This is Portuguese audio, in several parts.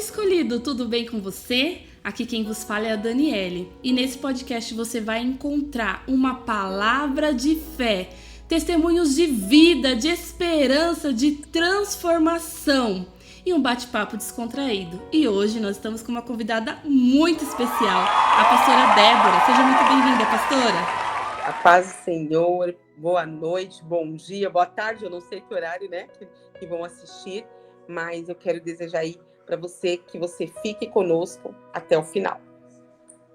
escolhido, tudo bem com você? Aqui quem vos fala é a Daniele. E nesse podcast você vai encontrar uma palavra de fé, testemunhos de vida, de esperança, de transformação e um bate-papo descontraído. E hoje nós estamos com uma convidada muito especial, a pastora Débora. Seja muito bem-vinda, pastora. A paz do Senhor, boa noite, bom dia, boa tarde, eu não sei que horário, né, que vão assistir, mas eu quero desejar aí para você que você fique conosco até o final.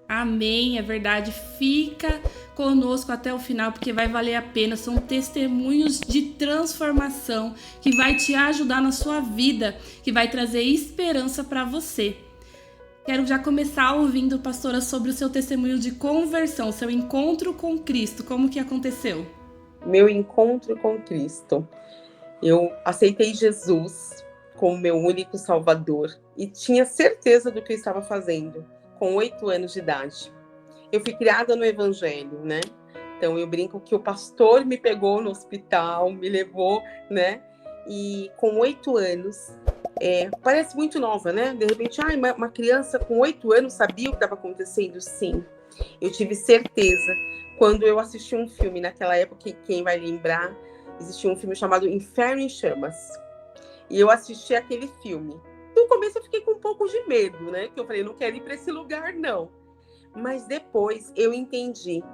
Amém, é verdade. Fica conosco até o final, porque vai valer a pena. São testemunhos de transformação que vai te ajudar na sua vida, que vai trazer esperança para você. Quero já começar ouvindo, pastora, sobre o seu testemunho de conversão, seu encontro com Cristo. Como que aconteceu? Meu encontro com Cristo. Eu aceitei Jesus como meu único Salvador e tinha certeza do que eu estava fazendo, com 8 anos de idade. Eu fui criada no Evangelho, né? Então eu brinco que o pastor me pegou no hospital, me levou, né? E com 8 anos, parece muito nova, né? De repente, uma criança com 8 anos sabia o que estava acontecendo? Sim, eu tive certeza. Quando eu assisti um filme, naquela época, quem vai lembrar, existia um filme chamado Inferno em Chamas. E eu assisti aquele filme. No começo eu fiquei com um pouco de medo, né? Que eu falei, não quero ir para esse lugar, não. Mas depois eu entendi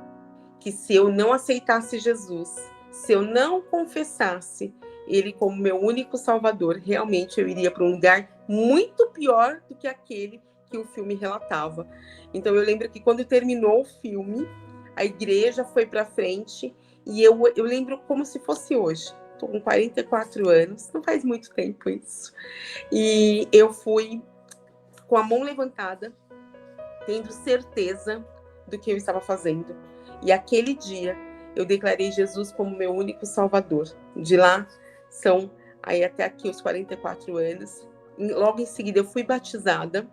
que se eu não aceitasse Jesus, se eu não confessasse Ele como meu único Salvador, realmente eu iria para um lugar muito pior do que aquele que o filme relatava. Então eu lembro que quando terminou o filme, a igreja foi para frente e eu lembro como se fosse hoje. Estou com 44 anos, não faz muito tempo isso. E eu fui com a mão levantada, tendo certeza do que eu estava fazendo. E aquele dia eu declarei Jesus como meu único Salvador. De lá são aí até aqui os 44 anos. Logo em seguida eu fui batizada.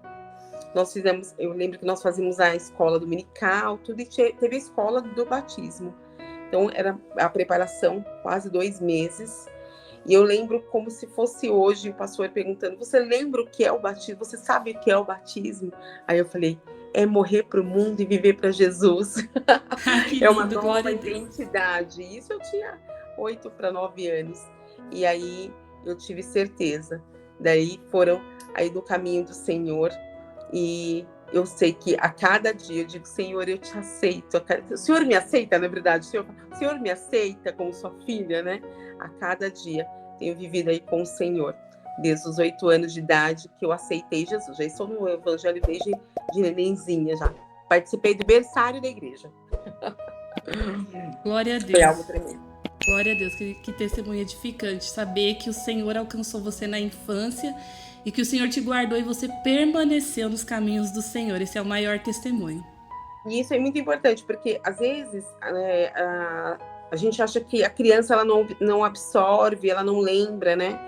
Eu lembro que nós fazíamos a escola dominical, tudo, e teve a escola do batismo. Então, era a preparação, quase 2 meses. E eu lembro como se fosse hoje, o pastor perguntando, você lembra o que é o batismo? Você sabe o que é o batismo? Aí eu falei, é morrer para o mundo e viver para Jesus. Que é uma lindo, nova identidade. Isso eu tinha 8 para 9 anos. E aí eu tive certeza. Daí foram aí no caminho do Senhor. E eu sei que a cada dia eu digo, Senhor, eu te aceito. O Senhor me aceita, na verdade? O Senhor me aceita como sua filha, né? A cada dia tenho vivido aí com o Senhor. Desde os 8 anos de idade que eu aceitei Jesus. Já estou no Evangelho desde de nenenzinha já. Participei do berçário da igreja. Glória a Deus. Foi algo tremendo. Glória a Deus, que testemunho edificante. Saber que o Senhor alcançou você na infância e que o Senhor te guardou e você permaneceu nos caminhos do Senhor. Esse é o maior testemunho. E isso é muito importante, porque às vezes a gente acha que a criança ela não absorve, ela não lembra, né?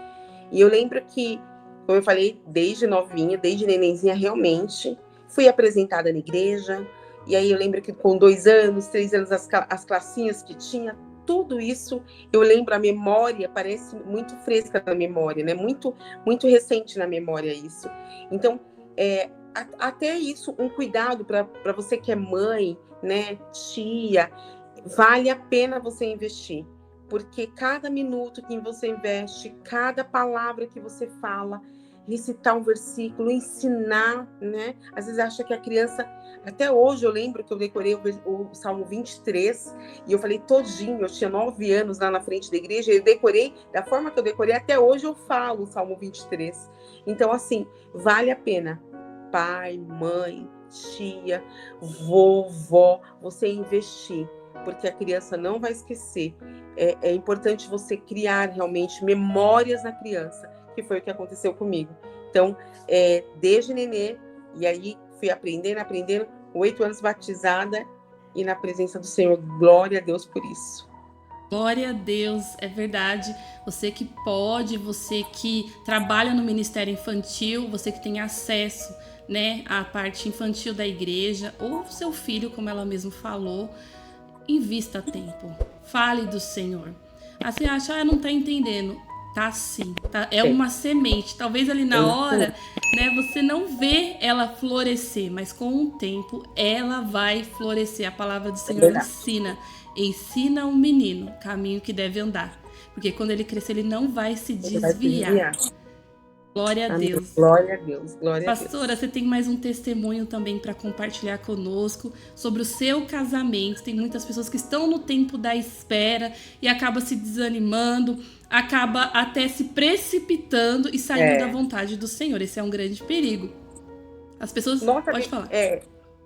E eu lembro que, como eu falei, desde novinha, desde nenenzinha, realmente fui apresentada na igreja. E aí eu lembro que com 2 anos, 3 anos, as classinhas que tinha, tudo isso, eu lembro, a memória parece muito fresca na memória, né? Muito, muito recente na memória isso. Então, até isso, um cuidado para você que é mãe, né, tia, vale a pena você investir. Porque cada minuto que você investe, cada palavra que você fala, recitar um versículo, ensinar, né? Às vezes acha que a criança... Até hoje eu lembro que eu decorei o Salmo 23 e eu falei todinho, eu tinha 9 anos lá na frente da igreja, eu decorei, da forma que eu decorei, até hoje eu falo o Salmo 23. Então, assim, vale a pena. Pai, mãe, tia, vovó, você investir, porque a criança não vai esquecer. É importante você criar realmente memórias na criança, que foi o que aconteceu comigo. Então, desde nenê, e aí fui aprendendo, 8 anos batizada e na presença do Senhor. Glória a Deus por isso. Glória a Deus, é verdade. Você que pode, você que trabalha no Ministério Infantil, você que tem acesso, né, à parte infantil da igreja, ou seu filho, como ela mesma falou, invista tempo. Fale do Senhor. Aí você acha, não está entendendo. Tá sim, tá? É uma semente. Talvez ali na hora, né, você não vê ela florescer, mas com o tempo ela vai florescer. A palavra do Senhor ensina um menino o caminho que deve andar. Porque quando ele crescer, ele não vai se desviar. Glória a Deus. Glória a Deus. Glória a Deus. Pastora, você tem mais um testemunho também para compartilhar conosco sobre o seu casamento. Tem muitas pessoas que estão no tempo da espera e acaba se desanimando, acaba até se precipitando e saindo da vontade do Senhor. Esse é um grande perigo. As pessoas... Pode falar.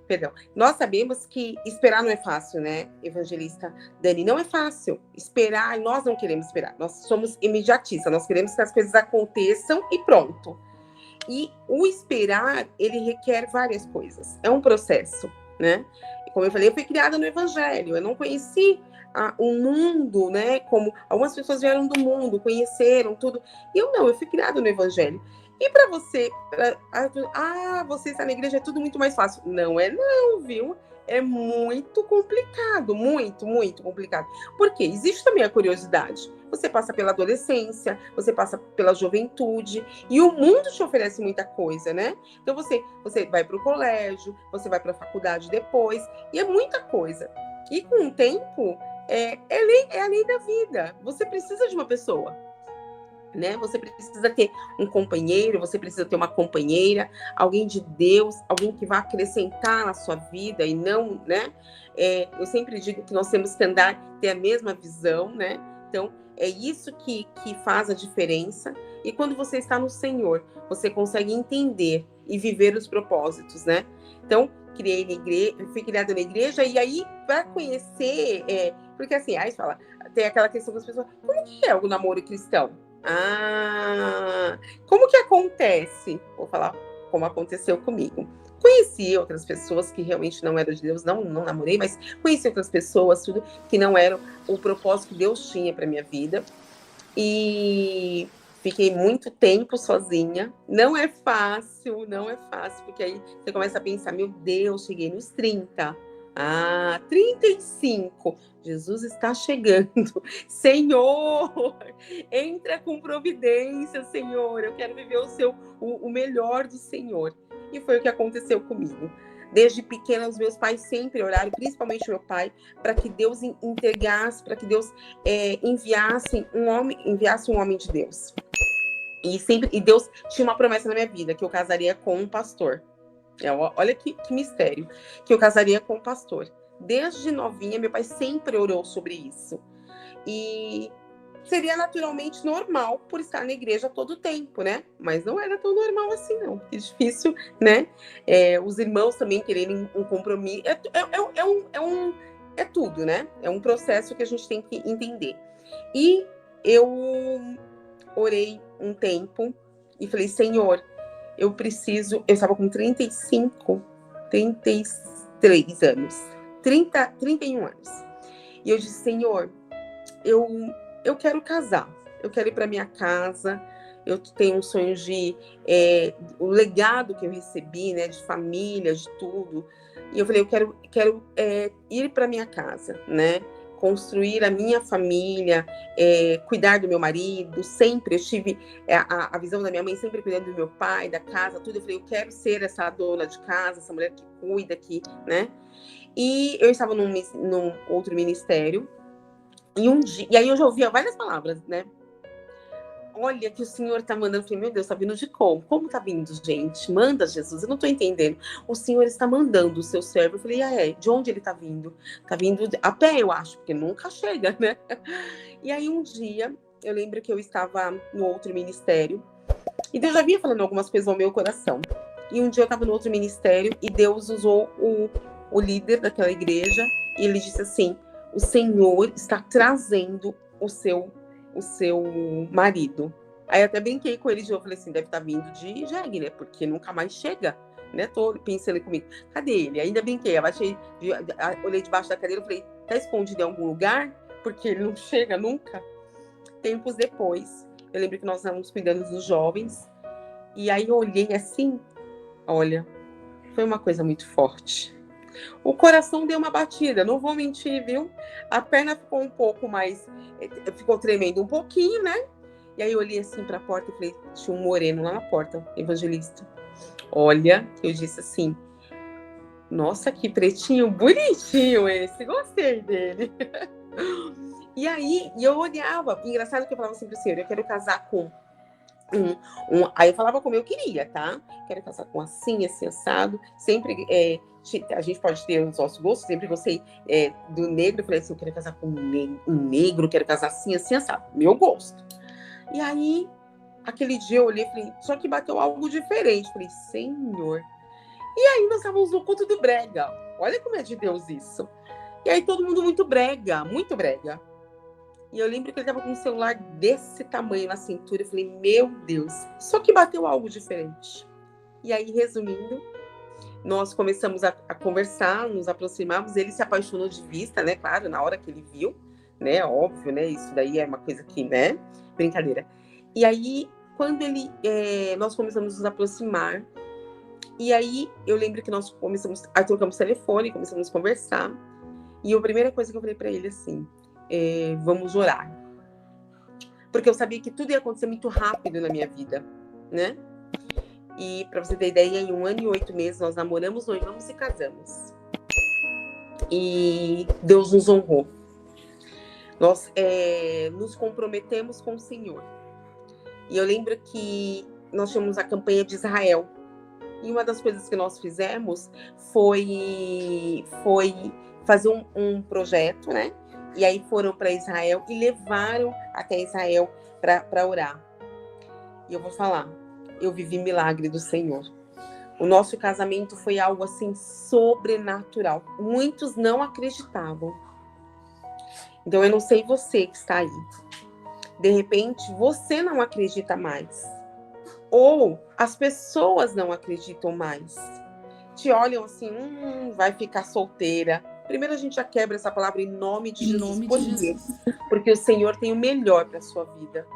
Perdão. Nós sabemos que esperar não é fácil, né, evangelista Dani? Não é fácil esperar, nós não queremos esperar. Nós somos imediatistas, nós queremos que as coisas aconteçam e pronto. E o esperar, ele requer várias coisas. É um processo, né? Como eu falei, eu fui criada no evangelho, eu não conheci o mundo, né? Como algumas pessoas vieram do mundo, conheceram tudo. E eu fui criada no evangelho. E para você, você está na igreja, é tudo muito mais fácil. Não é não, viu? É muito complicado, muito, muito complicado. Por quê? Existe também a curiosidade. Você passa pela adolescência, você passa pela juventude, e o mundo te oferece muita coisa, né? Então você vai para o colégio, você vai para a faculdade depois, e é muita coisa. E com o tempo, é a lei da vida. Você precisa de uma pessoa, né? Você precisa ter um companheiro, você precisa ter uma companheira, alguém de Deus, alguém que vai acrescentar na sua vida e não, né? Eu sempre digo que nós temos que ter a mesma visão, né? Então, é isso que faz a diferença. E quando você está no Senhor, você consegue entender e viver os propósitos, né? Então, fui criada na igreja, e aí, para conhecer, porque assim, aí fala, tem aquela questão das pessoas, como que é o namoro cristão? Como que acontece? Vou falar como aconteceu comigo. Conheci outras pessoas que realmente não eram de Deus, não namorei, mas conheci outras pessoas, tudo que não eram o propósito que Deus tinha para minha vida. E fiquei muito tempo sozinha. Não é fácil, porque aí você começa a pensar, meu Deus, cheguei nos 30. 35. Jesus está chegando. Senhor, entra com providência, Senhor. Eu quero viver o melhor do Senhor. E foi o que aconteceu comigo. Desde pequena, os meus pais sempre oraram, principalmente meu pai, para que Deus entregasse, para que Deus enviasse um homem de Deus. E Deus tinha uma promessa na minha vida, que eu casaria com um pastor. Olha que mistério, que eu casaria com um pastor. Desde novinha, meu pai sempre orou sobre isso. E seria naturalmente normal por estar na igreja todo o tempo, né? Mas não era tão normal assim, não. É difícil, né? Os irmãos também quererem um compromisso. É tudo, né? É um processo que a gente tem que entender. E eu orei um tempo e falei, Senhor, eu estava com 33 anos, 31 anos. E eu disse, Senhor, eu quero casar, eu quero ir para minha casa, eu tenho um sonho o legado que eu recebi, né, de família, de tudo. E eu falei, eu quero ir para minha casa, né? Construir a minha família, cuidar do meu marido, sempre eu tive a visão da minha mãe, sempre cuidando do meu pai, da casa, tudo. Eu falei, eu quero ser essa dona de casa, essa mulher que cuida aqui, né? E eu estava num outro ministério, e aí eu já ouvia várias palavras, né? Olha que o Senhor tá mandando. Eu falei, meu Deus, tá vindo de como? Como tá vindo, gente? Manda, Jesus, eu não tô entendendo. O Senhor está mandando o seu servo. Eu falei, de onde ele tá vindo? Tá vindo a pé, eu acho, porque nunca chega, né? E aí um dia, eu lembro que eu estava no outro ministério, e Deus já vinha falando algumas coisas ao meu coração. E um dia eu estava no outro ministério, e Deus usou o líder daquela igreja, e ele disse assim, o Senhor está trazendo o seu marido. Aí eu até brinquei com ele, eu falei assim, deve estar vindo de jegue, né? Porque nunca mais chega, né? Pensando comigo, cadê ele? Ainda brinquei, olhei debaixo da cadeira e falei, tá escondido em algum lugar? Porque ele não chega nunca. Tempos depois, eu lembro que nós estávamos cuidando dos jovens, e aí eu olhei assim, olha, foi uma coisa muito forte. O coração deu uma batida, não vou mentir, viu? A perna ficou um pouco mais... Ficou tremendo um pouquinho, né? E aí eu olhei assim para a porta e falei, tinha um moreno lá na porta, evangelista. Olha, eu disse assim, nossa, que pretinho bonitinho esse, gostei dele. E aí, eu olhava, engraçado que eu falava assim pro senhor, eu quero casar com aí eu falava como eu queria, tá? Quero casar com assim, assim, assado. Sempre, a gente pode ter os nossos gostos, sempre gostei do negro. Eu falei assim, eu quero casar com um negro, quero casar assim, assim, assado. Meu gosto. E aí, aquele dia eu olhei e falei, só que bateu algo diferente. Falei, Senhor. E aí nós estávamos no culto do brega. Olha como é de Deus isso. E aí todo mundo muito brega, muito brega. E eu lembro que ele estava com um celular desse tamanho na cintura. Eu falei, meu Deus. Só que bateu algo diferente. E aí, resumindo, nós começamos a conversar, nos aproximamos. Ele se apaixonou de vista, né? Claro, na hora que ele viu, né? Óbvio, né? Isso daí é uma coisa que, né? Brincadeira. E aí, quando nós começamos a nos aproximar. E aí, eu lembro que nós trocamos telefone, começamos a conversar. E a primeira coisa que eu falei para ele, assim... vamos orar. Porque eu sabia que tudo ia acontecer muito rápido na minha vida, né? E pra você ter ideia, em 1 ano e 8 meses nós namoramos, noivamos e casamos. E Deus nos honrou. Nós nos comprometemos com o Senhor. E eu lembro que nós tínhamos a campanha de Israel. E uma das coisas que nós fizemos foi fazer um projeto, né? E aí foram para Israel e levaram até Israel para orar. E eu vou falar, eu vivi milagre do Senhor. O nosso casamento foi algo assim sobrenatural. Muitos não acreditavam. Então eu não sei você que está aí. De repente você não acredita mais. Ou as pessoas não acreditam mais. Te olham assim, vai ficar solteira. Primeiro a gente já quebra essa palavra em nome de Jesus. Por quê? Porque o Senhor tem o melhor para a sua vida.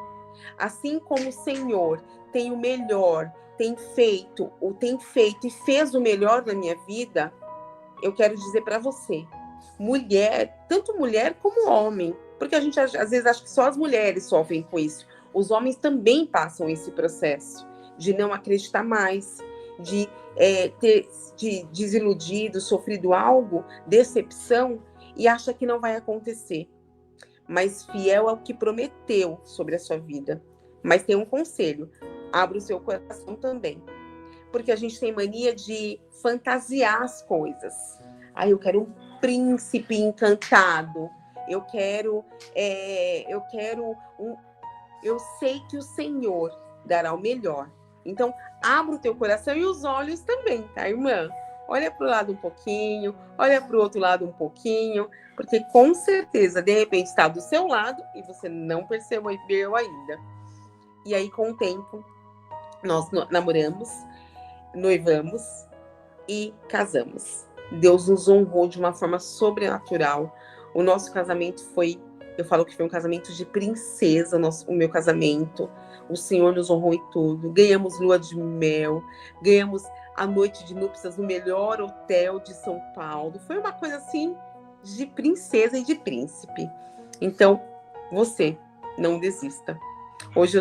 Assim como o Senhor tem o melhor, tem feito e fez o melhor na minha vida, eu quero dizer para você, mulher, tanto mulher como homem, porque a gente às vezes acha que só as mulheres sofrem com isso. Os homens também passam esse processo de não acreditar mais, de ter desiludido, sofrido algo, decepção, e acha que não vai acontecer. Mas fiel ao que prometeu sobre a sua vida. Mas tem um conselho, abra o seu coração também. Porque a gente tem mania de fantasiar as coisas. Eu quero um príncipe encantado, eu sei que o Senhor dará o melhor. Então, abra o teu coração e os olhos também, tá, irmã? Olha para o lado um pouquinho, olha para o outro lado um pouquinho, porque com certeza, de repente, está do seu lado e você não percebeu ainda. E aí, com o tempo, nós namoramos, noivamos e casamos. Deus nos honrou de uma forma sobrenatural. O nosso casamento eu falo que foi um casamento de princesa, o meu casamento. O Senhor nos honrou em tudo. Ganhamos lua de mel, ganhamos a noite de núpcias no melhor hotel de São Paulo. Foi uma coisa assim de princesa e de príncipe. Então, você não desista. Hoje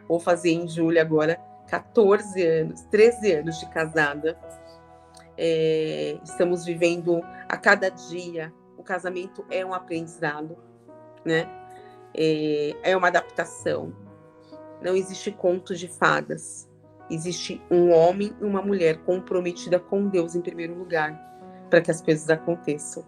vou fazer em julho agora 13 anos de casada. Estamos vivendo a cada dia. O casamento é um aprendizado, né? É uma adaptação. Não existe conto de fadas. Existe um homem e uma mulher comprometida com Deus em primeiro lugar, para que as coisas aconteçam.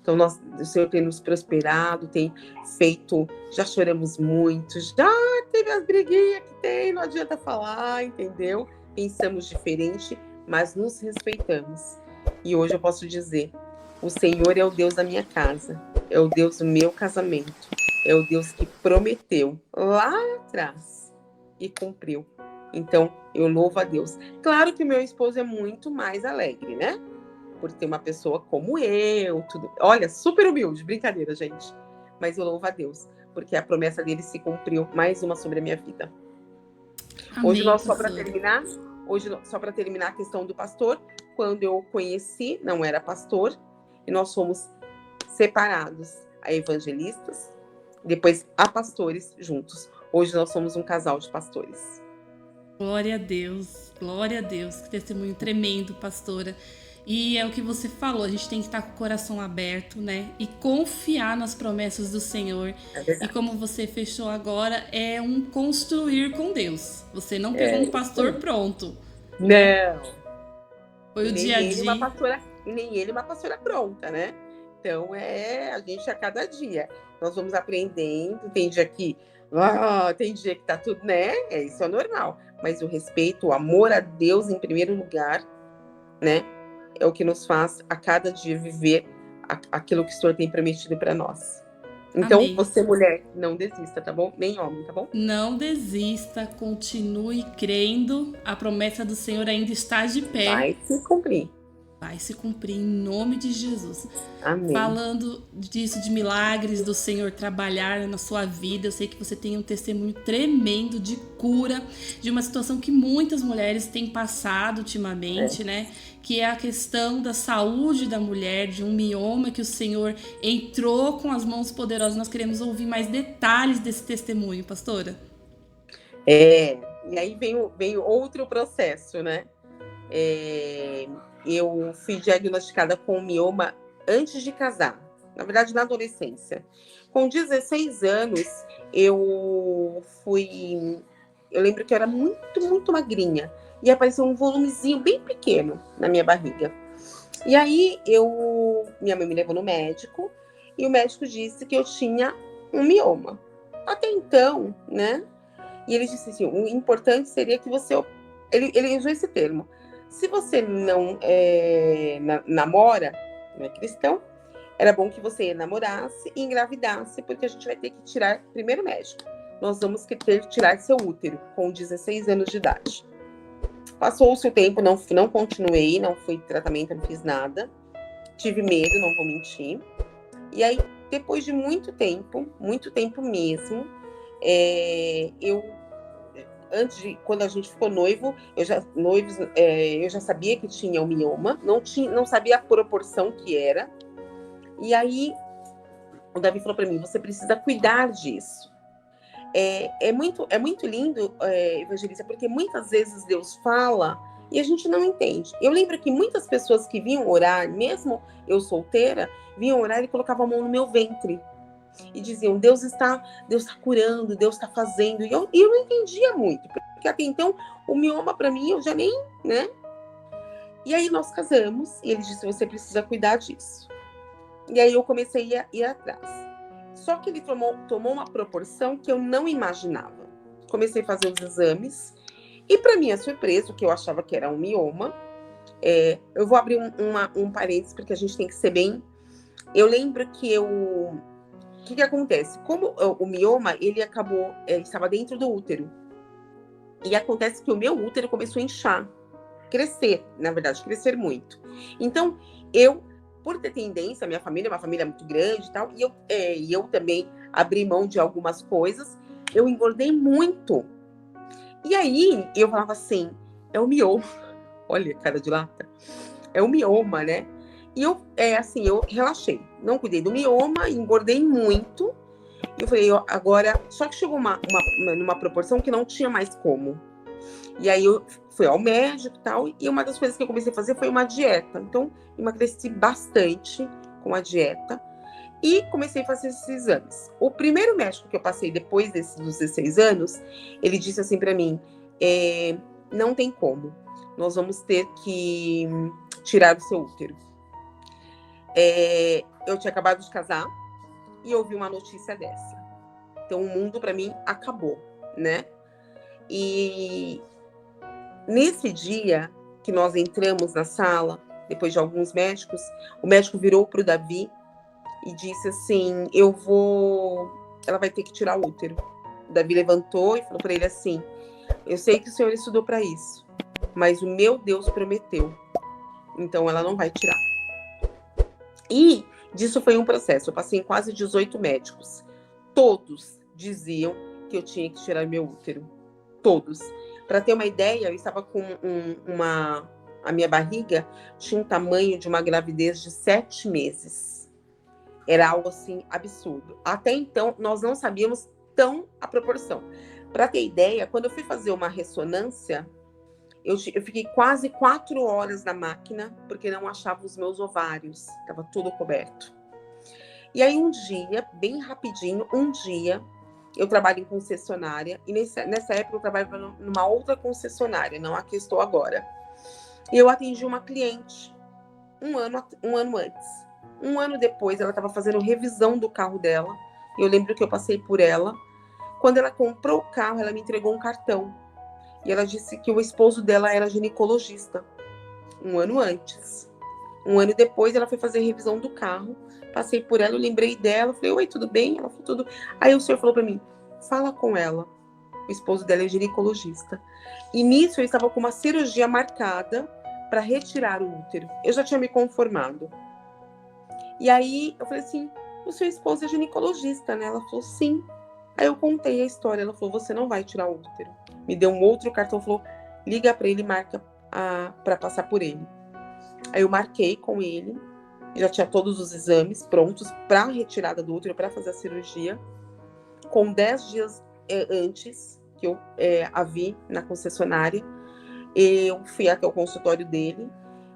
Então, o Senhor tem nos prosperado, tem feito, já choramos muito, já teve as briguinhas que tem, não adianta falar, entendeu? Pensamos diferente, mas nos respeitamos. E hoje eu posso dizer, o Senhor é o Deus da minha casa, é o Deus do meu casamento, é o Deus que prometeu lá atrás e cumpriu. Então, eu louvo a Deus. Claro que o meu esposo é muito mais alegre, né? Por ter uma pessoa como eu, tudo. Olha, super humilde, brincadeira, gente. Mas eu louvo a Deus, porque a promessa dele se cumpriu, mais uma sobre a minha vida. Amém, hoje, só para terminar a questão do pastor, quando eu conheci, não era pastor, e nós fomos separados a evangelistas, depois a pastores juntos. Hoje nós somos um casal de pastores. Glória a Deus, que testemunho tremendo, pastora. E é o que você falou, a gente tem que estar com o coração aberto, né? E confiar nas promessas do Senhor. E como você fechou agora, é um construir com Deus. Você não pegou um pastor pronto. Não. Foi o dia a dia. E nem ele uma pastora pronta, né? Então, a gente a cada dia. Nós vamos aprendendo, tem dia que tá tudo, né? Isso é normal. Mas o respeito, o amor a Deus em primeiro lugar, né? É o que nos faz a cada dia viver aquilo que o Senhor tem prometido para nós. Então, Amém. Você, mulher, não desista, tá bom? Nem homem, tá bom? Não desista, continue crendo. A promessa do Senhor ainda está de pé. Vai se cumprir. Vai se cumprir em nome de Jesus. Amém. Falando disso, de milagres do Senhor trabalhar na sua vida, eu sei que você tem um testemunho tremendo de cura, de uma situação que muitas mulheres têm passado ultimamente, né? Que é a questão da saúde da mulher, de um mioma que o Senhor entrou com as mãos poderosas. Nós queremos ouvir mais detalhes desse testemunho, pastora. E aí vem outro processo, né? Eu fui diagnosticada com mioma antes de casar, na verdade na adolescência. Com 16 anos, eu lembro que eu era muito, muito magrinha, e apareceu um volumezinho bem pequeno na minha barriga. E aí, minha mãe me levou no médico, e o médico disse que eu tinha um mioma. Até então, né? E ele disse assim, o importante seria que você... Ele usou esse termo. Se você não namora, não é cristão, era bom que você namorasse e engravidasse, porque a gente vai ter que tirar, primeiro médico, nós vamos ter que tirar seu útero com 16 anos de idade. Passou-se o tempo, não continuei, não fui tratamento, não fiz nada. Tive medo, não vou mentir. E aí, depois de muito tempo mesmo, quando a gente ficou noivo, eu já sabia que tinha o mioma, não sabia a proporção que era. E aí, o Davi falou para mim, você precisa cuidar disso. É muito lindo, Evangelista, porque muitas vezes Deus fala e a gente não entende. Eu lembro que muitas pessoas que vinham orar, mesmo eu solteira, vinham orar e colocavam a mão no meu ventre. E diziam, Deus está curando, Deus está fazendo. E eu não entendia muito, porque até então o mioma para mim eu já nem, né? E aí nós casamos e ele disse, você precisa cuidar disso. E aí eu comecei a ir atrás. Só que ele tomou uma proporção que eu não imaginava. Comecei a fazer os exames e, para minha surpresa, o que eu achava que era um mioma, eu vou abrir um parênteses porque a gente tem que ser bem... Eu lembro que o que acontece? Como o mioma, ele estava dentro do útero. E acontece que o meu útero começou a inchar, crescer muito. Então, por ter tendência, a minha família é uma família muito grande e tal, e eu também abri mão de algumas coisas, eu engordei muito. E aí, eu falava assim, é o mioma. Olha, cara de lata. É o mioma, né? E eu relaxei. Não cuidei do mioma, engordei muito. E eu falei, agora... Só que chegou numa proporção que não tinha mais como. E aí eu fui ao médico e tal, e uma das coisas que eu comecei a fazer foi uma dieta. Então, emagreci bastante com a dieta e comecei a fazer esses exames. O primeiro médico que eu passei depois dos 16 anos, ele disse assim para mim, não tem como, nós vamos ter que tirar o seu útero. Eu tinha acabado de casar e ouvi uma notícia dessa. Então, o mundo para mim acabou, né? E... nesse dia que nós entramos na sala, depois de alguns médicos, o médico virou para o Davi e disse assim, ela vai ter que tirar o útero. O Davi levantou e falou para ele assim, eu sei que o senhor estudou para isso, mas o meu Deus prometeu, então ela não vai tirar. E disso foi um processo, eu passei em quase 18 médicos. Todos diziam que eu tinha que tirar meu útero. Todos. Para ter uma ideia, eu estava com a minha barriga tinha um tamanho de uma gravidez de 7 meses. Era algo assim absurdo. Até então, nós não sabíamos a proporção. Para ter ideia, quando eu fui fazer uma ressonância, eu fiquei quase 4 horas na máquina, porque não achava os meus ovários, estava tudo coberto. E aí um dia, bem rapidinho, eu trabalho em concessionária, e nessa época eu trabalhava numa outra concessionária, não a que estou agora. E eu atendi uma cliente um ano antes. Um ano depois, ela estava fazendo revisão do carro dela, e eu lembro que eu passei por ela. Quando ela comprou o carro, ela me entregou um cartão. E ela disse que o esposo dela era ginecologista, um ano antes. Um ano depois, ela foi fazer a revisão do carro. Passei por ela, eu lembrei dela. Falei, oi, tudo bem? Ela falou, tudo. Aí o senhor falou para mim, fala com ela. O esposo dela é ginecologista. E nisso, eu estava com uma cirurgia marcada para retirar o útero. Eu já tinha me conformado. E aí, eu falei assim, o seu esposo é ginecologista, né? Ela falou, sim. Aí eu contei a história. Ela falou, você não vai tirar o útero. Me deu um outro cartão, falou, liga para ele e marca para passar por ele. Aí eu marquei com ele, já tinha todos os exames prontos para a retirada do útero, para fazer a cirurgia. Com 10 dias antes que eu a vi na concessionária, eu fui até o consultório dele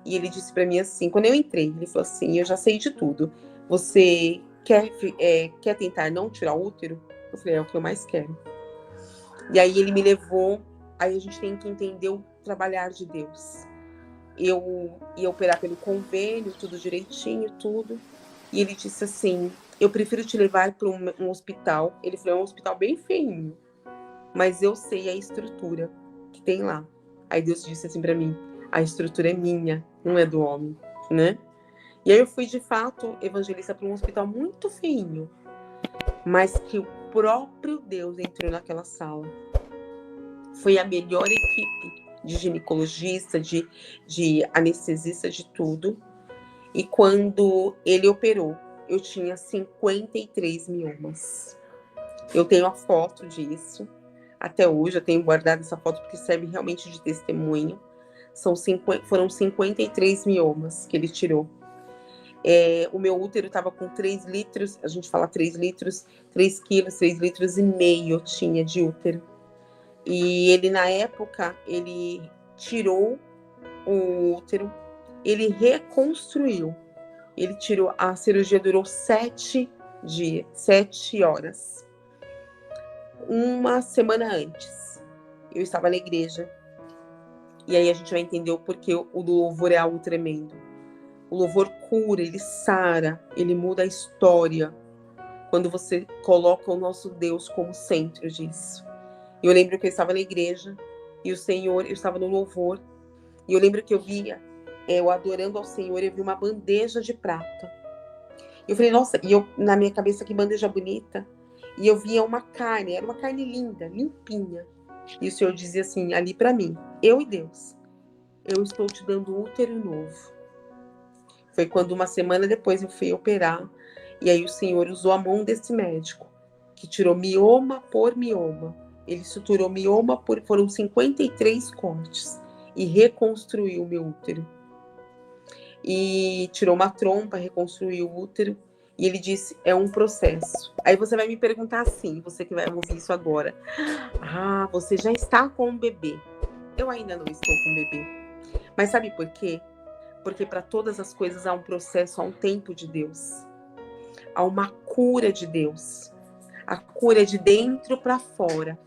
e ele disse para mim assim, quando eu entrei, ele falou assim, eu já sei de tudo, você quer tentar não tirar o útero? Eu falei, é o que eu mais quero. E aí ele me levou, aí a gente tem que entender o trabalhar de Deus. Eu ia operar pelo convênio, tudo direitinho, tudo. E ele disse assim, eu prefiro te levar para um hospital. Ele falou, é um hospital bem feinho, mas eu sei a estrutura que tem lá. Aí Deus disse assim para mim, a estrutura é minha, não é do homem, né? E aí eu fui, de fato, evangelista para um hospital muito feinho, mas que o próprio Deus entrou naquela sala. Foi a melhor equipe de ginecologista, de anestesista, de tudo. E quando ele operou, eu tinha 53 miomas. Eu tenho a foto disso. Até hoje eu tenho guardado essa foto porque serve realmente de testemunho. Foram 53 miomas que ele tirou. O meu útero estava com 3 litros, a gente fala 3 litros, 3 quilos, 3 litros e meio eu tinha de útero. E ele, na época, ele tirou o útero, ele reconstruiu. Ele tirou, a cirurgia durou 7 horas. Uma semana antes, eu estava na igreja. E aí a gente vai entender o porquê o louvor é algo tremendo. O louvor cura, ele sara, ele muda a história. Quando você coloca o nosso Deus como centro disso. Eu lembro que eu estava na igreja e o Senhor, eu estava no louvor. E eu lembro que eu via, eu adorando ao Senhor, eu vi uma bandeja de prata. Eu falei, nossa, e eu, na minha cabeça, que bandeja bonita. E eu via uma carne, era uma carne linda, limpinha. E o Senhor dizia assim, ali para mim, eu e Deus, eu estou te dando um útero novo. Foi quando uma semana depois eu fui operar. E aí o Senhor usou a mão desse médico, que tirou mioma por mioma. Ele suturou mioma foram 53 cortes. E reconstruiu o meu útero. E tirou uma trompa, reconstruiu o útero. E ele disse, é um processo. Aí você vai me perguntar assim, você que vai ouvir isso agora. Ah, você já está com um bebê. Eu ainda não estou com um bebê. Mas sabe por quê? Porque para todas as coisas há um processo, há um tempo de Deus. Há uma cura de Deus. A cura é de dentro para fora.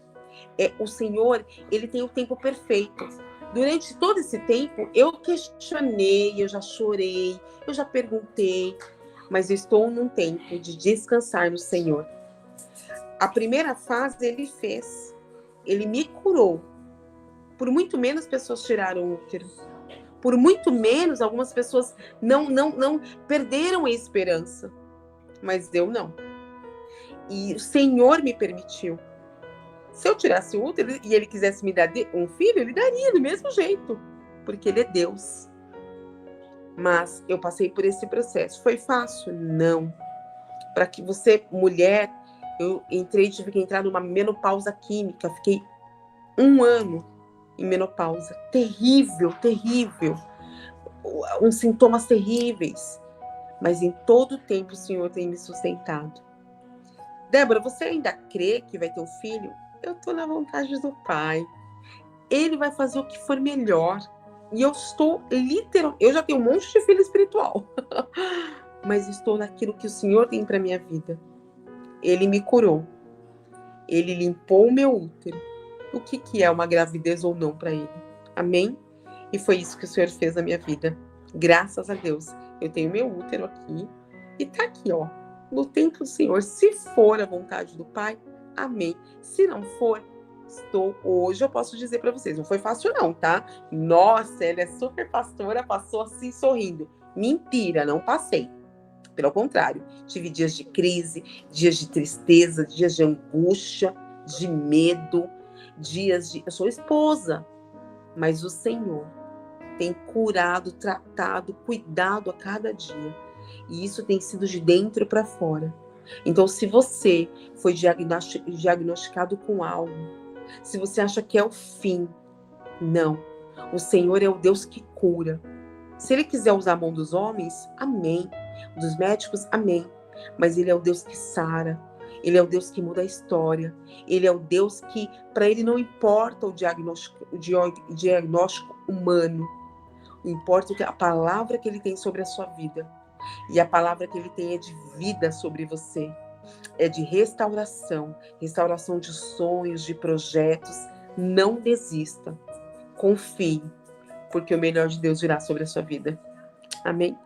O Senhor, ele tem o tempo perfeito. Durante todo esse tempo, eu questionei, eu já chorei, eu já perguntei, mas eu estou num tempo de descansar no Senhor. A primeira fase ele fez, ele me curou. Por muito menos pessoas tiraram o útero. Por muito menos, algumas pessoas não perderam a esperança. Mas eu não. E o Senhor me permitiu. Se eu tirasse o útero e ele quisesse me dar um filho, ele daria do mesmo jeito. Porque ele é Deus. Mas eu passei por esse processo. Foi fácil? Não. Para que você, mulher, eu tive que entrar numa menopausa química. Fiquei 1 ano em menopausa. Terrível, terrível. Uns sintomas terríveis. Mas em todo o tempo o Senhor tem me sustentado. Débora, você ainda crê que vai ter um filho? eu tô na vontade do Pai. Ele vai fazer o que for melhor. E eu estou eu já tenho um monte de filho espiritual, mas estou naquilo que o Senhor tem para minha vida. Ele me curou. Ele limpou o meu útero. O que é uma gravidez ou não para ele? Amém? E foi isso que o Senhor fez na minha vida. Graças a Deus. Eu tenho meu útero aqui. E tá aqui, ó. No tempo do Senhor. Se for a vontade do Pai, amém. Se não for, hoje eu posso dizer para vocês, não foi fácil não, tá? Nossa, ela é super pastora, passou assim sorrindo. Mentira, não passei. Pelo contrário, tive dias de crise, dias de tristeza, dias de angústia, de medo, eu sou esposa, mas o Senhor tem curado, tratado, cuidado a cada dia. E isso tem sido de dentro para fora. Então, se você foi diagnosticado com algo, se você acha que é o fim, não. O Senhor é o Deus que cura. Se Ele quiser usar a mão dos homens, amém. Dos médicos, amém. Mas Ele é o Deus que sara. Ele é o Deus que muda a história. Ele é o Deus que, para Ele não importa o diagnóstico humano. Importa a palavra que Ele tem sobre a sua vida. E a palavra que Ele tem é de vida sobre você. É de restauração de sonhos, de projetos. Não desista. Confie, porque o melhor de Deus virá sobre a sua vida. Amém?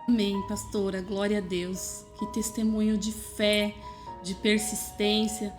Amém, pastora. Glória a Deus. Que testemunho de fé, de persistência.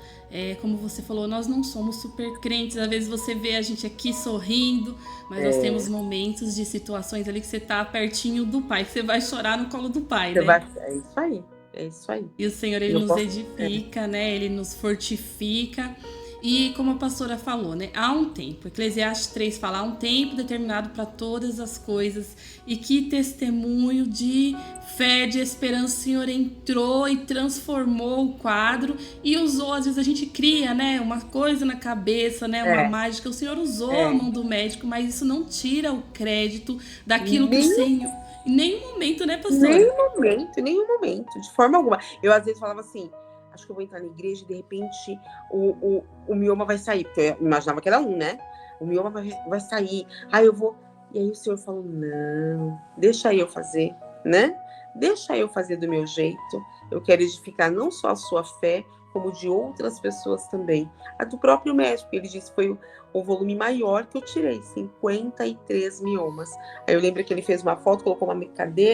Como você falou, nós não somos super crentes. Às vezes você vê a gente aqui sorrindo, mas nós temos momentos de situações ali que você tá pertinho do Pai, que você vai chorar no colo do Pai, né? É isso aí. É isso aí. E o Senhor, Ele nos edifica, né? Ele nos fortifica. E como a pastora falou, né? Há um tempo. Eclesiastes 3 fala, há um tempo determinado para todas as coisas. E que testemunho de fé, de esperança, o Senhor entrou e transformou o quadro e usou. Às vezes a gente cria, né? Uma coisa na cabeça, né? Uma mágica. O Senhor usou a mão do médico, mas isso não tira o crédito daquilo que o Senhor... Em nenhum momento, né, pastora? Nenhum momento, de forma alguma. Eu às vezes falava assim, acho que eu vou entrar na igreja e de repente o mioma vai sair, porque eu imaginava que era né? O mioma vai sair, aí eu vou... E aí o Senhor falou, não, deixa eu fazer, né? Deixa eu fazer do meu jeito. Eu quero edificar não só a sua fé, como de outras pessoas também. A do próprio médico, ele disse que foi o volume maior que eu tirei, 53 miomas. Aí eu lembro que ele fez uma foto, colocou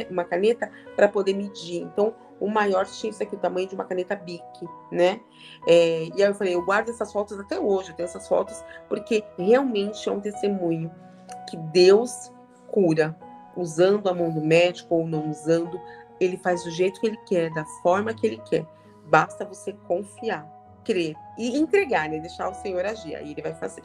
uma caneta para poder medir. Então, o maior tinha isso aqui, o tamanho de uma caneta Bic, né? E aí eu falei, eu guardo essas fotos até hoje, eu tenho essas fotos, porque realmente é um testemunho que Deus cura, usando a mão do médico ou não usando, Ele faz do jeito que Ele quer, da forma que Ele quer. Basta você confiar, crer e entregar, né? Deixar o Senhor agir, aí Ele vai fazer.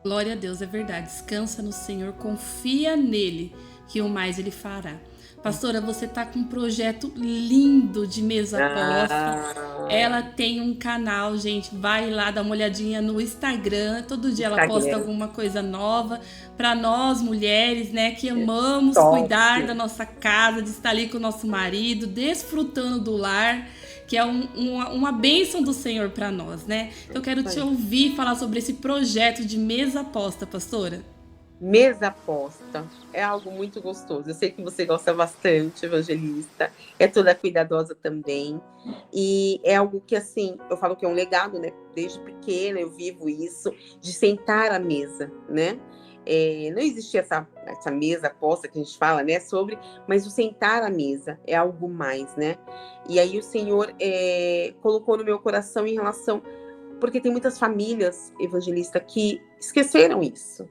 Glória a Deus, é verdade. Descansa no Senhor, confia nele, que o mais Ele fará. Pastora, você tá com um projeto lindo de mesa aposta. Ela tem um canal, gente. Vai lá dar uma olhadinha no Instagram. Todo dia ela posta alguma coisa nova. Para nós, mulheres, né, que amamos cuidar da nossa casa, de estar ali com o nosso marido, desfrutando do lar, que é uma bênção do Senhor para nós, né? Então, eu quero te ouvir falar sobre esse projeto de mesa aposta, pastora. Mesa aposta é algo muito gostoso. Eu sei que você gosta bastante, Evangelista. É toda cuidadosa também. E é algo que, assim, eu falo que é um legado, né? Desde pequena eu vivo isso, de sentar à mesa, né? Não existia essa mesa aposta que a gente fala, né? Mas o sentar à mesa é algo mais, né? E aí o Senhor colocou no meu coração em relação... Porque tem muitas famílias, Evangelista, que esqueceram isso.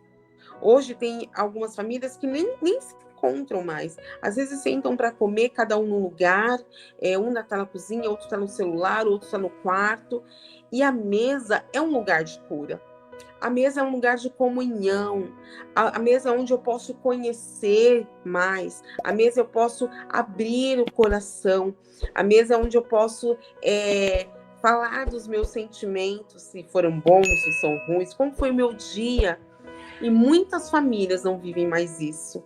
Hoje tem algumas famílias que nem se encontram mais. Às vezes sentam para comer, cada um num lugar. Um está na cozinha, outro está no celular, outro está no quarto. E a mesa é um lugar de cura. A mesa é um lugar de comunhão. A mesa é onde eu posso conhecer mais. A mesa eu posso abrir o coração. A mesa é onde eu posso falar dos meus sentimentos, se foram bons, se são ruins, como foi o meu dia. E muitas famílias não vivem mais isso.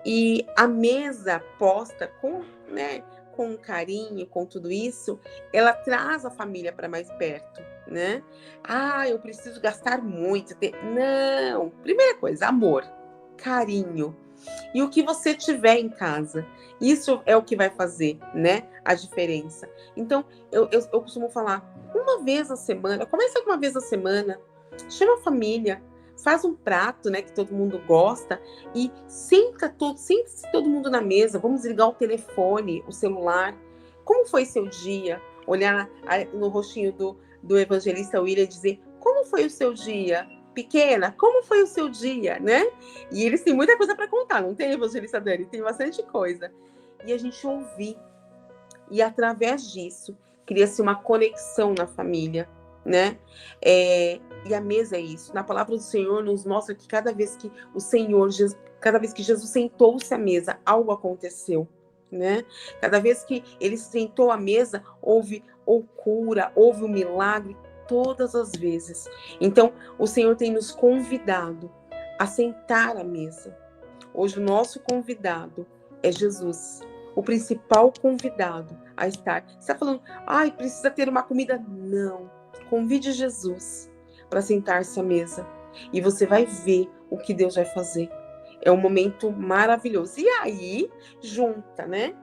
E a mesa posta com carinho, com tudo isso, ela traz a família para mais perto. né? Ah, eu preciso gastar muito. Não! Primeira coisa, amor, carinho. E o que você tiver em casa. Isso é o que vai fazer, né? A diferença. Então, eu costumo falar, uma vez a semana, começa com uma vez a semana, chama a família, faz um prato, né, que todo mundo gosta e senta-se todo mundo na mesa, vamos ligar o telefone, o celular. Como foi seu dia? Olhar no rostinho do evangelista William e dizer, como foi o seu dia? Pequena, como foi o seu dia, né? E eles têm muita coisa para contar, não tem, evangelista Dani? Tem bastante coisa. E a gente ouvir. E através disso, cria-se uma conexão na família, né? E a mesa é isso. Na palavra do Senhor nos mostra que cada vez que Jesus sentou-se à mesa, algo aconteceu, né? Cada vez que ele sentou à mesa, houve ou cura, houve um milagre, todas as vezes. Então, o Senhor tem nos convidado a sentar à mesa. Hoje, o nosso convidado é Jesus, o principal convidado a estar. Você está falando, precisa ter uma comida? Não. Convide Jesus para sentar-se à mesa e você vai ver o que Deus vai fazer. É um momento maravilhoso. E aí, junta, né?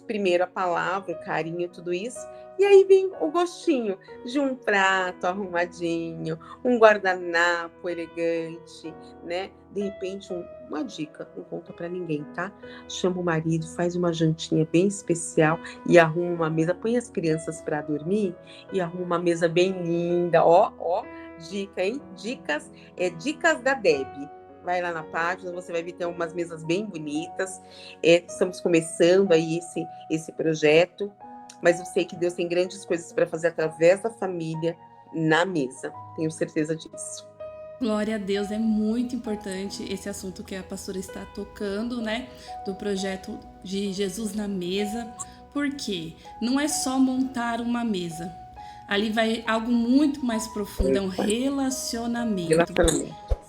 Primeiro a palavra, o carinho, tudo isso. E aí vem o gostinho de um prato arrumadinho, um guardanapo elegante, né? De repente, uma dica, não conta pra ninguém, tá? Chama o marido, faz uma jantinha bem especial e arruma uma mesa, põe as crianças para dormir e arruma uma mesa bem linda. Ó, dica, hein? Dicas da Debbie. Vai lá na página, você vai ver que tem umas mesas bem bonitas. Estamos começando aí esse projeto, mas eu sei que Deus tem grandes coisas para fazer através da família na mesa. Tenho certeza disso. Glória a Deus, é muito importante esse assunto que a pastora está tocando, né? Do projeto de Jesus na mesa. Porque não é só montar uma mesa. Ali vai algo muito mais profundo, é um relacionamento.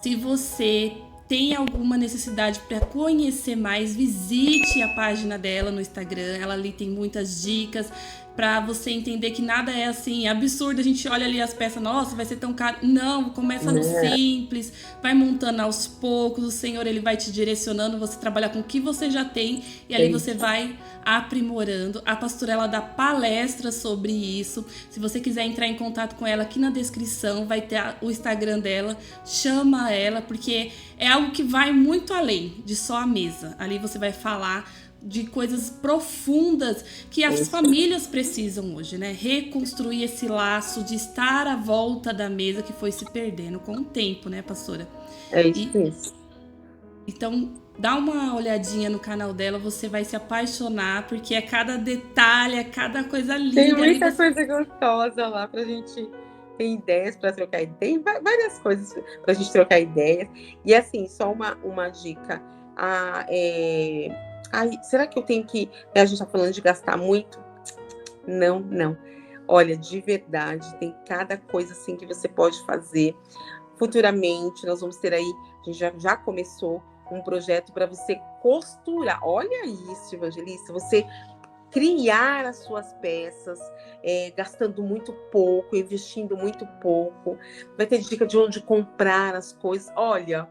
Se você tem alguma necessidade para conhecer mais, visite a página dela no Instagram. Ela ali tem muitas dicas para você entender que nada é assim absurdo. A gente olha ali as peças, nossa, vai ser tão caro. Não, começa no simples, vai montando aos poucos. O Senhor, ele vai te direcionando, você trabalha com o que você já tem e ali você vai aprimorando. A pastora, ela dá palestras sobre isso. Se você quiser entrar em contato com ela, aqui na descrição vai ter o Instagram dela. Chama ela, porque é algo que vai muito além de só a mesa. Ali você vai falar de coisas profundas que as famílias precisam hoje, né? Reconstruir esse laço de estar à volta da mesa que foi se perdendo com o tempo, né, pastora? É isso mesmo. Então, dá uma olhadinha no canal dela, você vai se apaixonar, porque é cada detalhe, é cada coisa linda. Tem muita coisa gostosa lá pra gente... Tem ideias para trocar ideias, tem várias coisas pra gente trocar ideias. E assim, só uma dica. Será que eu tenho que... A gente tá falando de gastar muito? Não. Olha, de verdade, tem cada coisa assim que você pode fazer. Futuramente, nós vamos ter aí, a gente já começou um projeto para você costurar. Olha isso, evangelista, você criar as suas peças, gastando muito pouco, investindo muito pouco. Vai ter dica de onde comprar as coisas. Olha,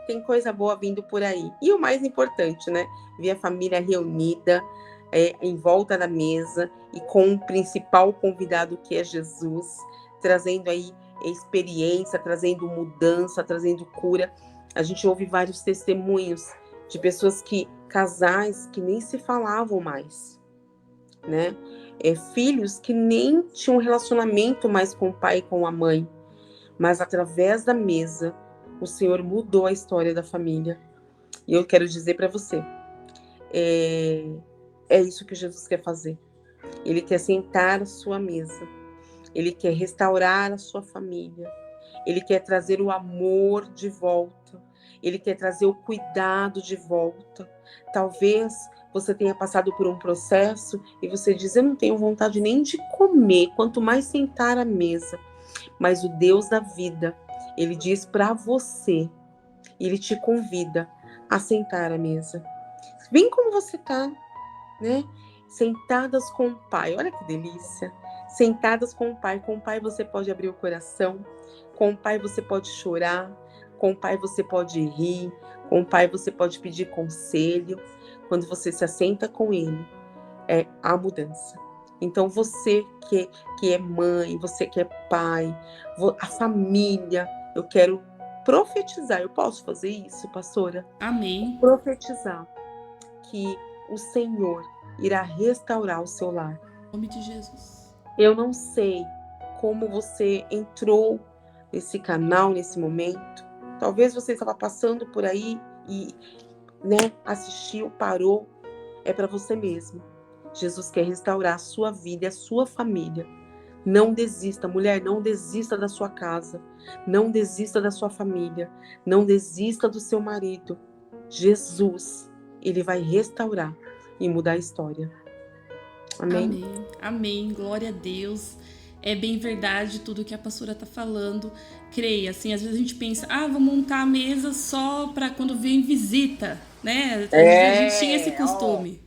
tem coisa boa vindo por aí. E o mais importante, né? Ver a família reunida em volta da mesa e com o principal convidado que é Jesus, trazendo aí experiência, trazendo mudança, trazendo cura. A gente ouve vários testemunhos de pessoas casais que nem se falavam mais, né? Filhos que nem tinham relacionamento mais com o pai e com a mãe, mas através da mesa o Senhor mudou a história da família. E eu quero dizer para você, é isso que Jesus quer fazer. Ele quer sentar à sua mesa. Ele quer restaurar a sua família. Ele quer trazer o amor de volta. Ele quer trazer o cuidado de volta. Talvez você tenha passado por um processo e você diz, eu não tenho vontade nem de comer, quanto mais sentar à mesa. Mas o Deus da vida, ele diz para você, ele te convida a sentar à mesa. Vem como você tá, né? Sentadas com o Pai, olha que delícia. sentadas com o Pai. Com o Pai você pode abrir o coração, com o Pai você pode chorar, com o Pai você pode rir, com o Pai você pode pedir conselho. Quando você se assenta com Ele, é a mudança. Então você que é mãe, você que é pai, a família, eu quero profetizar. Eu posso fazer isso, pastora? Amém. Profetizar que o Senhor irá restaurar o seu lar. Em nome de Jesus. Eu não sei como você entrou nesse canal, nesse momento. Talvez você estava passando por aí e, assistiu, parou. É para você mesmo. Jesus quer restaurar a sua vida e a sua família. Não desista, mulher, não desista da sua casa. Não desista da sua família. Não desista do seu marido. Jesus, Ele vai restaurar e mudar a história. Amém? Amém. Amém. Glória a Deus. É bem verdade tudo que a pastora está falando. Creia, assim, às vezes a gente pensa, vou montar a mesa só para quando vem visita, né? Às vezes a gente tinha esse costume.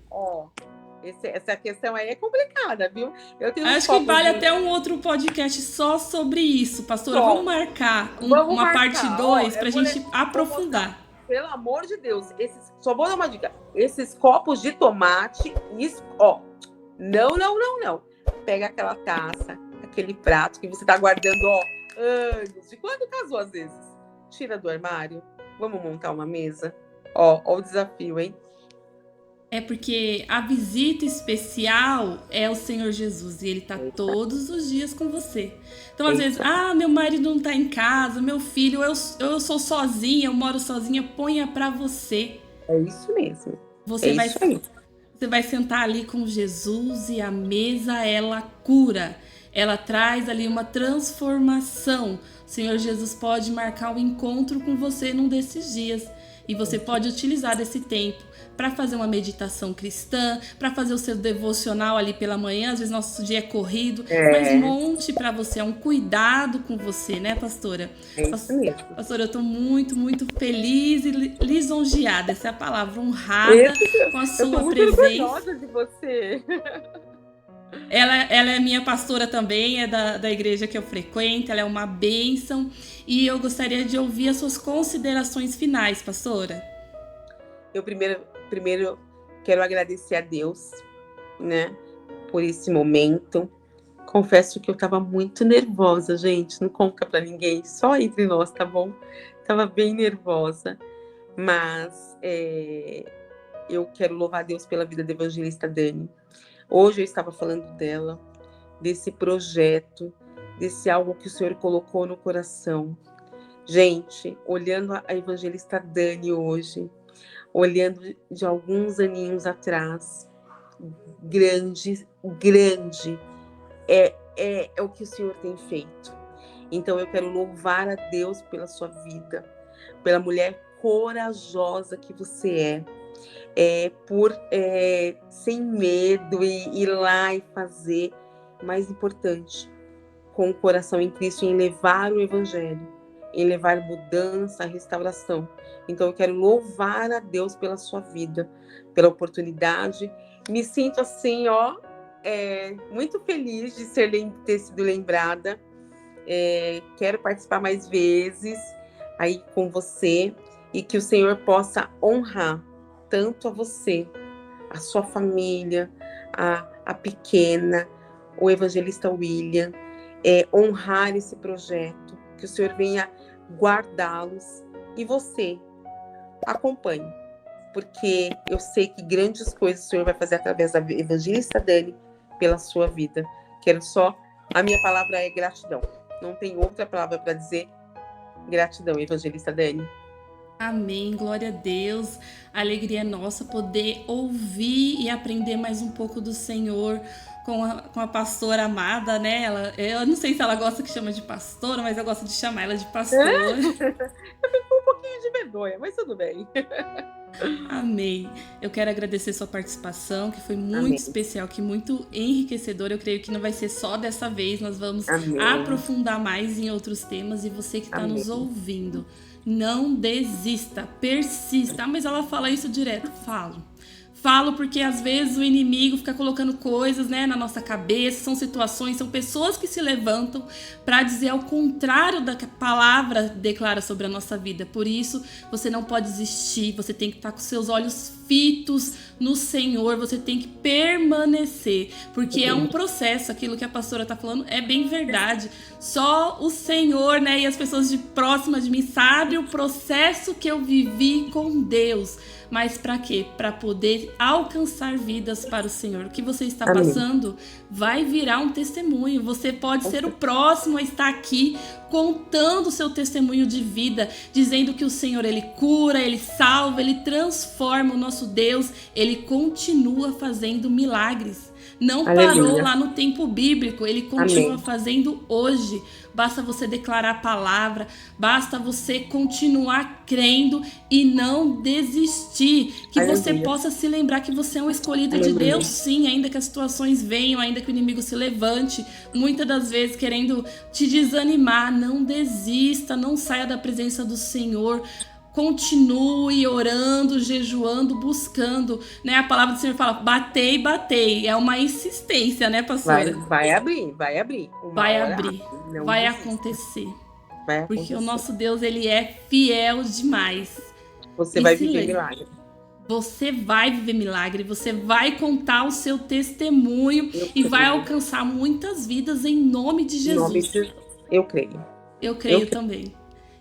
Essa questão aí é complicada, viu? Eu tenho Acho que vale até um outro podcast só sobre isso, pastora. Vamos marcar uma parte 2 para a gente aprofundar. Pelo amor de Deus, só vou dar uma dica. Esses copos de tomate, não. Pega aquela taça, aquele prato que você tá guardando, anos. De quando casou, às vezes? Tira do armário. Vamos montar uma mesa? Ó o desafio, hein? É porque a visita especial é o Senhor Jesus e Ele tá todos os dias com você. Então, às vezes, meu marido não tá em casa, meu filho, eu sou sozinha, eu moro sozinha, ponha pra você. É isso mesmo. Você vai sentar ali com Jesus e a mesa, ela cura. Ela traz ali uma transformação. O Senhor Jesus pode marcar um encontro com você num desses dias. E você pode utilizar esse tempo para fazer uma meditação cristã, para fazer o seu devocional ali pela manhã. Às vezes nosso dia é corrido, mas monte para você, é um cuidado com você, né, pastora? É isso mesmo. Pastora, eu tô muito, muito feliz e lisonjeada, essa é a palavra, honrada com a sua presença. Eu tô muito orgulhosa de você. Ela é minha pastora também, é da igreja que eu frequento, ela é uma bênção. E eu gostaria de ouvir as suas considerações finais, pastora. Eu primeiro quero agradecer a Deus, né, por esse momento. Confesso que eu estava muito nervosa, gente, não conta para ninguém, só entre nós, tá bom? Tava bem nervosa, mas eu quero louvar a Deus pela vida da evangelista Dani. Hoje eu estava falando dela, desse projeto, desse algo que o Senhor colocou no coração. Gente, olhando a evangelista Dani hoje, olhando de alguns aninhos atrás, grande, é o que o Senhor tem feito. Então eu quero louvar a Deus pela sua vida, pela mulher corajosa que você por sem medo e ir lá e fazer, mais importante, com o coração em Cristo, em levar o Evangelho, em levar mudança, restauração. Então eu quero louvar a Deus pela sua vida, pela oportunidade. Me sinto assim, muito feliz de ter sido lembrada. Quero participar mais vezes aí com você e que o Senhor possa honrar tanto a você, a sua família, a pequena, o evangelista William, honrar esse projeto, que o Senhor venha guardá-los e você acompanhe, porque eu sei que grandes coisas o Senhor vai fazer através da evangelista Dani pela sua vida. A minha palavra é gratidão, não tem outra palavra para dizer. Gratidão, evangelista Dani. Amém, glória a Deus. A alegria é nossa poder ouvir e aprender mais um pouco do Senhor com a pastora amada, né? Eu não sei se ela gosta que chama de pastora, mas eu gosto de chamar ela de pastora. Eu fico um pouquinho de vergonha, mas tudo bem. Amém. Eu quero agradecer sua participação, que foi muito especial, que muito enriquecedora. Eu creio que não vai ser só dessa vez, nós vamos aprofundar mais em outros temas. E você que está nos ouvindo, não desista, persista. Mas ela fala isso direto. falo porque às vezes o inimigo fica colocando coisas, né, na nossa cabeça, são situações, são pessoas que se levantam para dizer ao contrário da que a palavra declara sobre a nossa vida. Por isso, você não pode desistir, você tem que estar com seus olhos fitos no Senhor, você tem que permanecer, porque é um processo, aquilo que a pastora está falando é bem verdade. Só o Senhor, né, e as pessoas de próxima de mim sabem o processo que eu vivi com Deus. Mas para quê? Para poder alcançar vidas para o Senhor. O que você está passando vai virar um testemunho. Você pode ser o próximo a estar aqui contando o seu testemunho de vida, dizendo que o Senhor, Ele cura, Ele salva, Ele transforma. O nosso Deus, Ele continua fazendo milagres. Não parou lá no tempo bíblico, Ele continua fazendo hoje. Basta você declarar a palavra, basta você continuar crendo e não desistir. Que você possa se lembrar que você é um escolhido de Deus, sim, ainda que as situações venham, ainda que o inimigo se levante, muitas das vezes querendo te desanimar. Não desista, não saia da presença do Senhor. Continue orando, jejuando, buscando, né? A palavra do Senhor fala, batei, batei. É uma insistência, né, pastora? Vai abrir. Vai abrir, vai acontecer. Porque o nosso Deus, Ele é fiel demais. Você vai viver milagre. Você vai viver milagre, você vai contar o seu testemunho e vai alcançar muitas vidas em nome de Jesus. Eu creio. Eu creio também.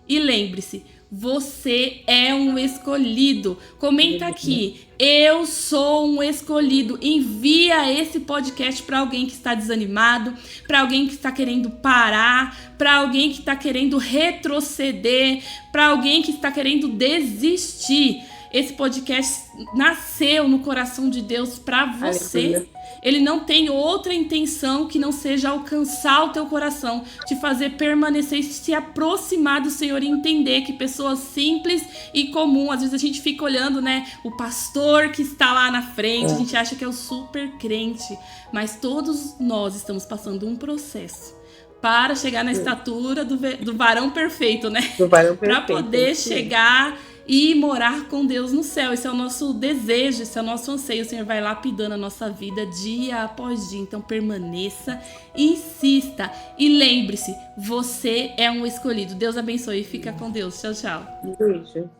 E lembre-se, você é um escolhido. Comenta aqui, eu sou um escolhido. Envia esse podcast para alguém que está desanimado, para alguém que está querendo parar, para alguém que está querendo retroceder, para alguém que está querendo desistir. Esse podcast nasceu no coração de Deus para você. Aleluia. Ele não tem outra intenção que não seja alcançar o teu coração, te fazer permanecer e se aproximar do Senhor e entender que pessoas simples e comuns, às vezes a gente fica olhando, né, o pastor que está lá na frente, a gente acha que é o super crente, mas todos nós estamos passando um processo para chegar na estatura do varão perfeito, né? Do varão perfeito. Para poder chegar e morar com Deus no céu. Esse é o nosso desejo, esse é o nosso anseio. O Senhor vai lapidando a nossa vida dia após dia. Então permaneça, insista e lembre-se, você é um escolhido. Deus abençoe e fica com Deus. Tchau, tchau. Beijo.